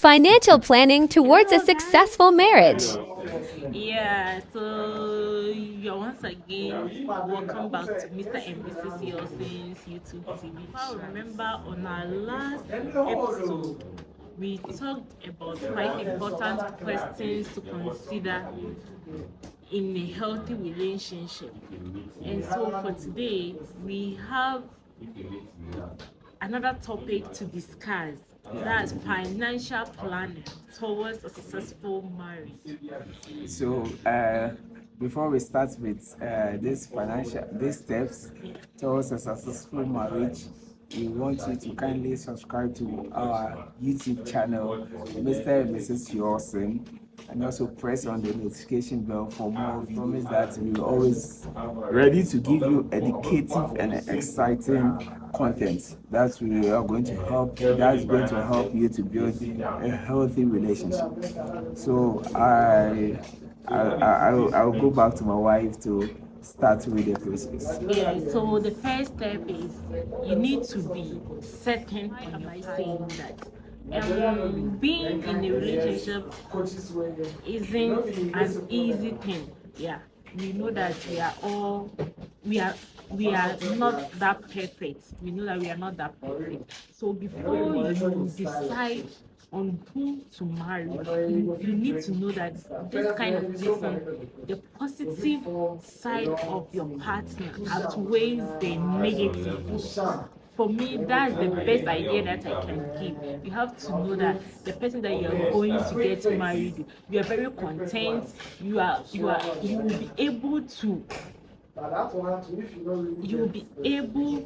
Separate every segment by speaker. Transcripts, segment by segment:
Speaker 1: financial planning towards a successful marriage.
Speaker 2: Yeah, so you're once again welcome back to Mr. and Mrs. Yelson's YouTube TV. If I remember on our last episode, we talked about 5 important questions to consider in a healthy relationship. And so for today, we have another topic to discuss. That's financial planning towards a successful marriage.
Speaker 3: So, before we start with these steps towards a successful marriage, we want you to kindly subscribe to our YouTube channel, Mr. and Mrs. Yawson, and also press on the notification bell for more. We promise that we're always ready to give you educative and exciting content that's going to help you to build a healthy relationship. So I'll go back to my wife to start with the process.
Speaker 2: Yeah, so the first step is you need to be certain by saying that being in a relationship isn't an easy thing. Yeah, we know that we are not that perfect. We know that we are not that perfect. So before you decide on who to marry, you need to know that this kind of person, the positive side of your partner outweighs the negative. For me, that's the best idea that I can give. You have to know that the person that you're going to get married, you are very content. You will be able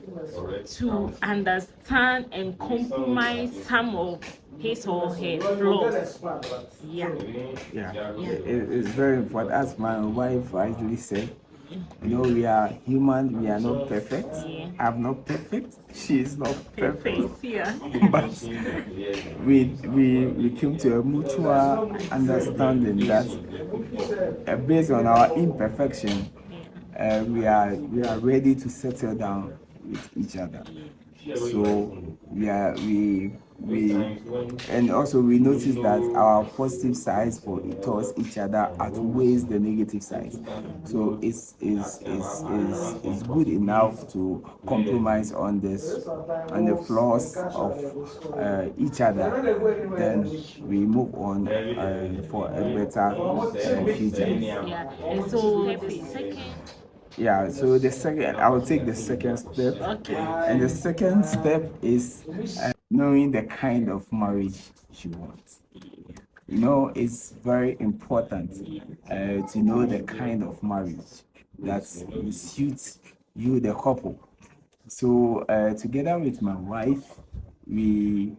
Speaker 2: to understand and compromise some of his or her flaws. Yeah.
Speaker 3: It's very important. As my wife rightly said, we are human, we are not perfect.
Speaker 2: Yeah.
Speaker 3: I'm not perfect, she is not perfect.
Speaker 2: Yeah.
Speaker 3: But we came to a mutual understanding that based on our imperfection, we are ready to settle down with each other. So we and also we notice that our positive sides towards each other outweighs the negative sides. So it's good enough to compromise on the flaws of each other. Then we move on for a better future.
Speaker 2: Yeah. And so the second.
Speaker 3: Yeah, so I will take the second step.
Speaker 2: Okay.
Speaker 3: And the second step is knowing the kind of marriage you want. It's very important to know the kind of marriage that suits you, the couple. So, together with my wife, we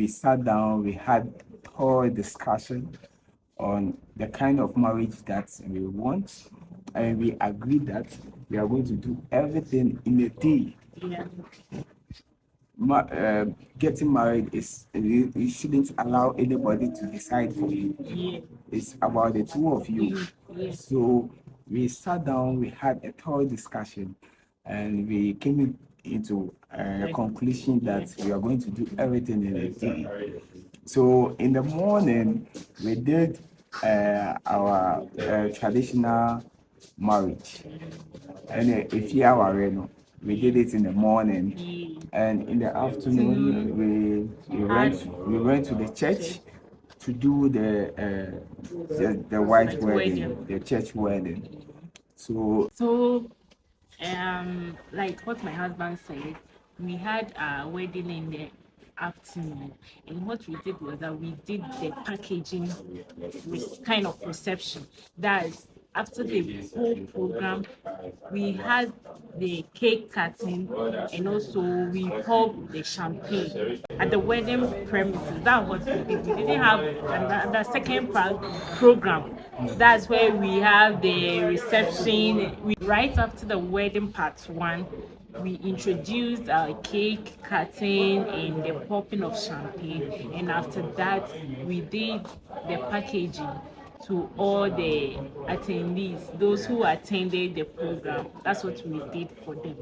Speaker 3: sat down, we had thorough discussion on the kind of marriage that we want, and we agreed that we are going to do everything in a day.
Speaker 2: Yeah.
Speaker 3: Getting married you shouldn't allow anybody to decide for you.
Speaker 2: Yeah.
Speaker 3: It's about the two of you.
Speaker 2: Yeah.
Speaker 3: So we sat down, we had a thorough discussion, and we came into a conclusion that we are going to do everything in a day. So in the morning, we did our traditional marriage, and if you are we did it in the morning, and in the afternoon we went to the church to do the white wedding, the church wedding.
Speaker 2: So like what my husband said, we had a wedding in the afternoon, and what we did was that we did the packaging kind of reception. That's after the whole program, we had the cake cutting, and also we poured the champagne at the wedding premises. That's what we did. We didn't have the second program. That's where we have the reception. Right after the wedding part one, we introduced our cake cutting and the popping of champagne, and after that we did the packaging to all the attendees, those who attended the program. That's what we did for them.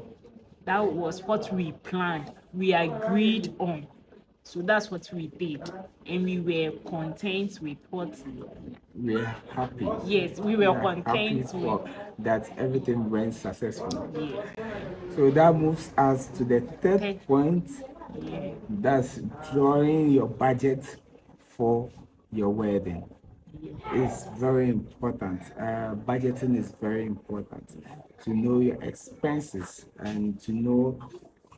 Speaker 2: That was what we planned, we agreed on. So that's what we did, and we were content with what.
Speaker 3: We're happy.
Speaker 2: Yes, we
Speaker 3: We
Speaker 2: were
Speaker 3: are happy
Speaker 2: content
Speaker 3: for
Speaker 2: with.
Speaker 3: that everything went successfully.
Speaker 2: Yeah,
Speaker 3: So that moves us to the third
Speaker 2: Okay.
Speaker 3: point.
Speaker 2: yeah,
Speaker 3: That's drawing your budget for your wedding. It's very important. Budgeting is very important to know your expenses and to know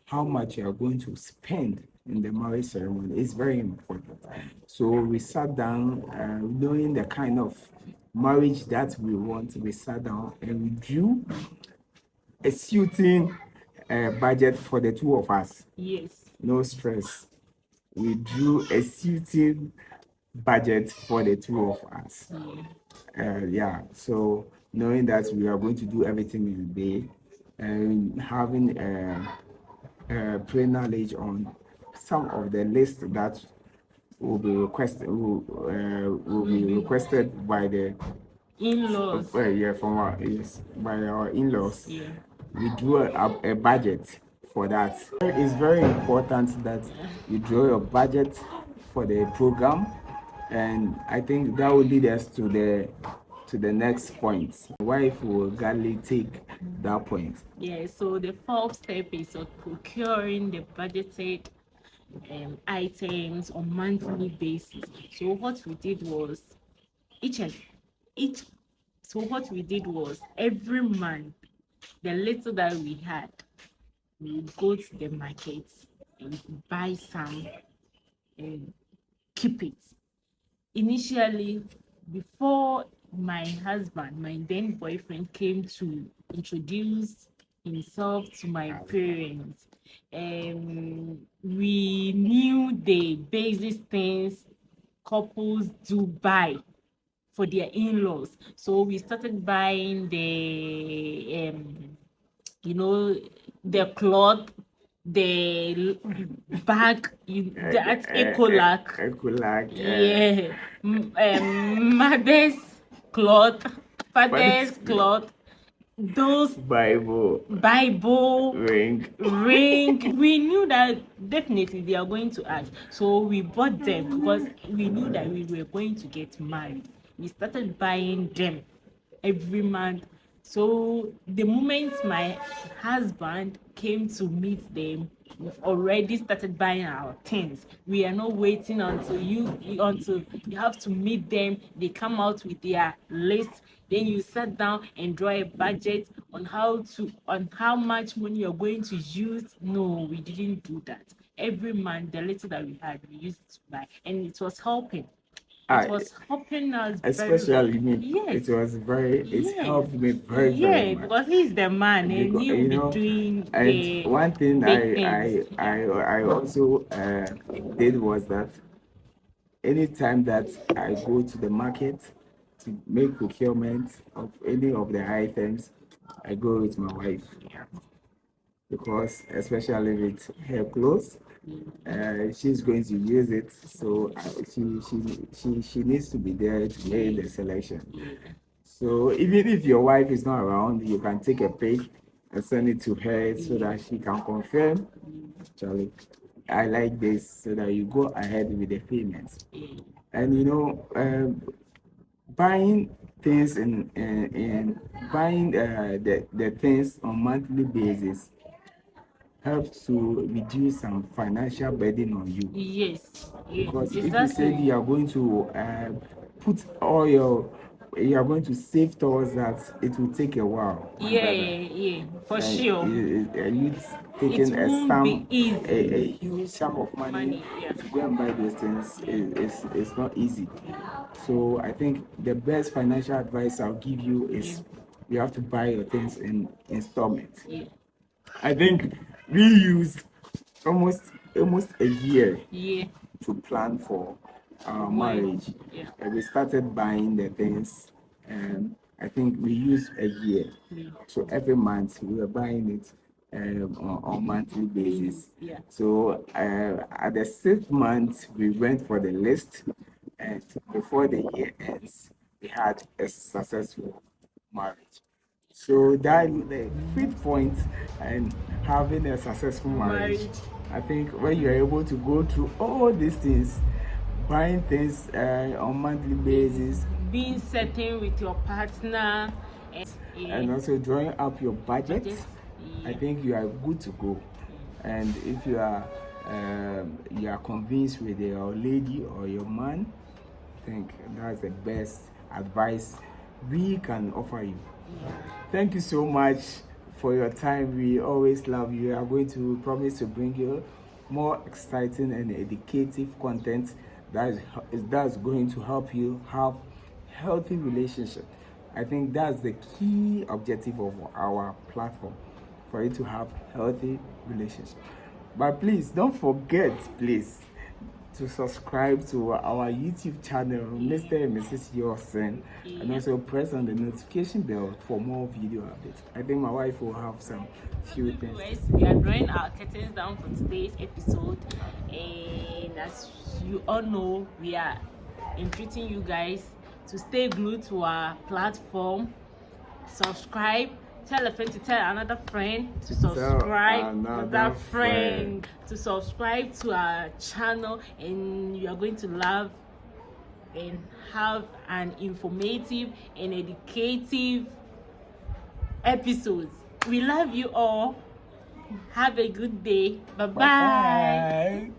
Speaker 3: how much you are going to spend in the marriage ceremony. It's very important. So we sat down, knowing the kind of marriage that we want. We sat down and we drew a suiting budget for the two of us.
Speaker 2: yes,
Speaker 3: No stress. We drew a suiting budget for the two of us. Yeah, so knowing that we are going to do everything in a day and having pre-knowledge on some of the list that will be requested by the
Speaker 2: in-laws.
Speaker 3: yeah, from our, yes, by our in-laws.
Speaker 2: Yeah,
Speaker 3: We drew a budget for that. It's very important that you draw your budget for the program, and I think that will lead us to the next point. Wife will gladly take that point.
Speaker 2: yeah. So the fourth step is of procuring the budgeted items on monthly basis. So what we did was each and each. So what we did was every month, the little that we had, we would go to the market and buy some and keep it. Initially, before my husband, my then boyfriend, came to introduce himself to my parents, we knew the basic things couples do buy for their in-laws. So we started buying the the cloth, the bag, that's Ecolac.
Speaker 3: Ecolac,
Speaker 2: Yeah. Mother's cloth, father's cloth, those
Speaker 3: Bible,
Speaker 2: Bible,
Speaker 3: ring.
Speaker 2: We knew that definitely they are going to ask, so we bought them because we knew that we were going to get married. We started buying them every month. So the moment my husband came to meet them, we've already started buying our things. We are not waiting until you have to meet them. They come out with their list. Then you sit down and draw a budget on how much money you're going to use. No, we didn't do that. Every month, the little that we had, we used to buy, and it was helping. It was helping us
Speaker 3: Especially me.
Speaker 2: Yes.
Speaker 3: It helped me very much.
Speaker 2: Because he's the man and
Speaker 3: Because,
Speaker 2: he'll be doing
Speaker 3: and
Speaker 2: the
Speaker 3: one thing
Speaker 2: big
Speaker 3: I
Speaker 2: things.
Speaker 3: also did was that anytime that I go to the market to make procurement of any of the items, I go with my wife, because especially with her clothes, she's going to use it, so she needs to be there to make the selection. So even if your wife is not around, you can take a pic and send it to her so that she can confirm, Charlie, I like this, so that you go ahead with the payments. And buying things in buying the things on monthly basis helps to reduce some financial burden on you.
Speaker 2: Yes,
Speaker 3: Because if you
Speaker 2: exactly.
Speaker 3: say you are going to put all you are going to save towards that, it will take a while.
Speaker 2: Yeah, for sure.
Speaker 3: You taking
Speaker 2: It
Speaker 3: a
Speaker 2: won't
Speaker 3: sum,
Speaker 2: be easy.
Speaker 3: a huge sum of money
Speaker 2: Yeah.
Speaker 3: to go and buy those things is not easy. So I think the best financial advice I'll give you is you have to buy your things in installments.
Speaker 2: Yeah.
Speaker 3: I think we used almost a year to plan for our marriage.
Speaker 2: Yeah.
Speaker 3: And we started buying the things, and I think we used a year. So every month we were buying it on monthly basis.
Speaker 2: Yeah.
Speaker 3: So at the 6th month we went for the list, and before the year ends we had a successful marriage. So that the 5th point, and having a successful marriage. I think when you are able to go through all these things, buying things on monthly basis,
Speaker 2: being certain with your partner,
Speaker 3: and also drawing up your budget, I
Speaker 2: yeah.
Speaker 3: think you are good to go. And if you are convinced with your lady or your man, I think that's the best advice we can offer you. Thank you so much for your time. We always love you. We are going to promise to bring you more exciting and educative content that's going to help you have healthy relationship. I think that's the key objective of our platform, for you to have healthy relationship. But please don't forget, please, to subscribe to our YouTube channel, Mr. and Mrs. Yoursen, and also press on the notification bell for more video updates. I think my wife will have some few things.
Speaker 2: We are drawing our curtains down for today's episode, and as you all know, we are entreating you guys to stay glued to our platform. Subscribe, tell a friend to tell another friend to subscribe, another friend to subscribe to our channel, and you are going to love and have an informative and educative episodes. We love you all. Have a good day. Bye bye.